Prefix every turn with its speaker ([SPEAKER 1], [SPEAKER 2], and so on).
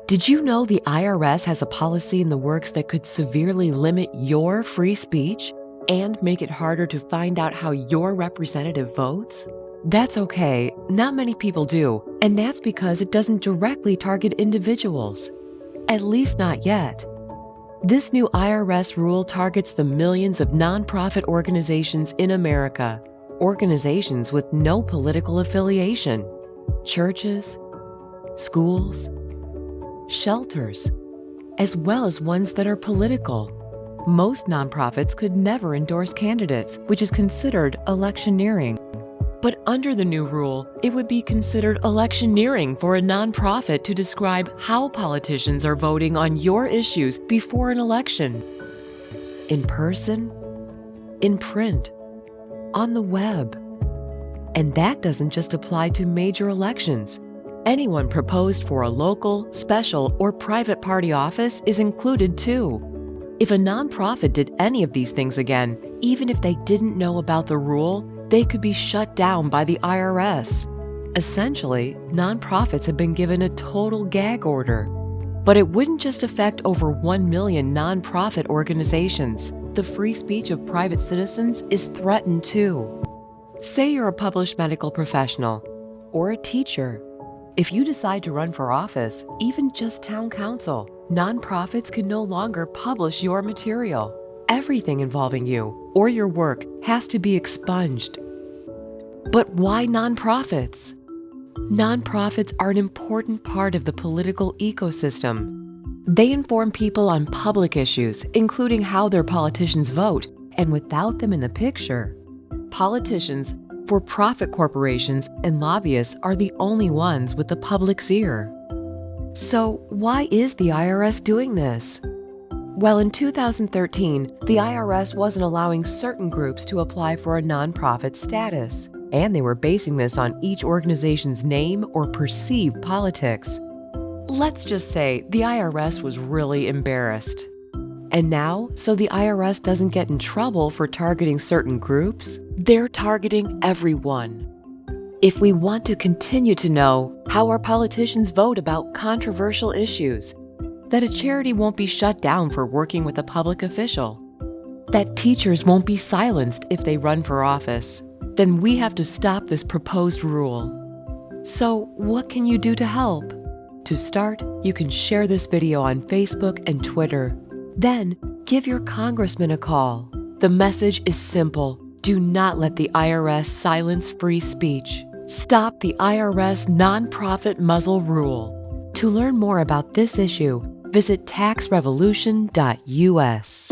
[SPEAKER 1] Did you know the IRS has a policy in the works that could severely limit your free speech and make it harder to find out how your representative votes? That's okay, not many people do, and that's because it doesn't directly target individuals. At least not yet. This new IRS rule targets the millions of nonprofit organizations in America, organizations with no political affiliation, churches, schools, shelters, as well as ones that are political. Most nonprofits could never endorse candidates, which is considered electioneering. But under the new rule, it would be considered electioneering for a nonprofit to describe how politicians are voting on your issues before an election. In person, in print, on the web. And that doesn't just apply to major elections. Anyone proposed for a local, special, or private party office is included too. If a nonprofit did any of these things again, even if they didn't know about the rule, they could be shut down by the IRS. Essentially, nonprofits have been given a total gag order. But it wouldn't just affect over 1 million nonprofit organizations. The free speech of private citizens is threatened too. Say you're a published medical professional or a teacher. If you decide to run for office, even just town council, nonprofits can no longer publish your material. Everything involving you or your work has to be expunged. But why nonprofits? Nonprofits are an important part of the political ecosystem. They inform people on public issues, including how their politicians vote, and without them in the picture, politicians, for-profit corporations, and lobbyists are the only ones with the public's ear. So why is the IRS doing this? Well, in 2013, the IRS wasn't allowing certain groups to apply for a nonprofit status, and they were basing this on each organization's name or perceived politics. Let's just say the IRS was really embarrassed. And now, so the IRS doesn't get in trouble for targeting certain groups, they're targeting everyone. If we want to continue to know how our politicians vote about controversial issues, that a charity won't be shut down for working with a public official, that teachers won't be silenced if they run for office, then we have to stop this proposed rule. So what can you do to help? To start, you can share this video on Facebook and Twitter. Then, give your congressman a call. The message is simple. Do not let the IRS silence free speech. Stop the IRS nonprofit muzzle rule. To learn more about this issue, visit taxrevolution.us.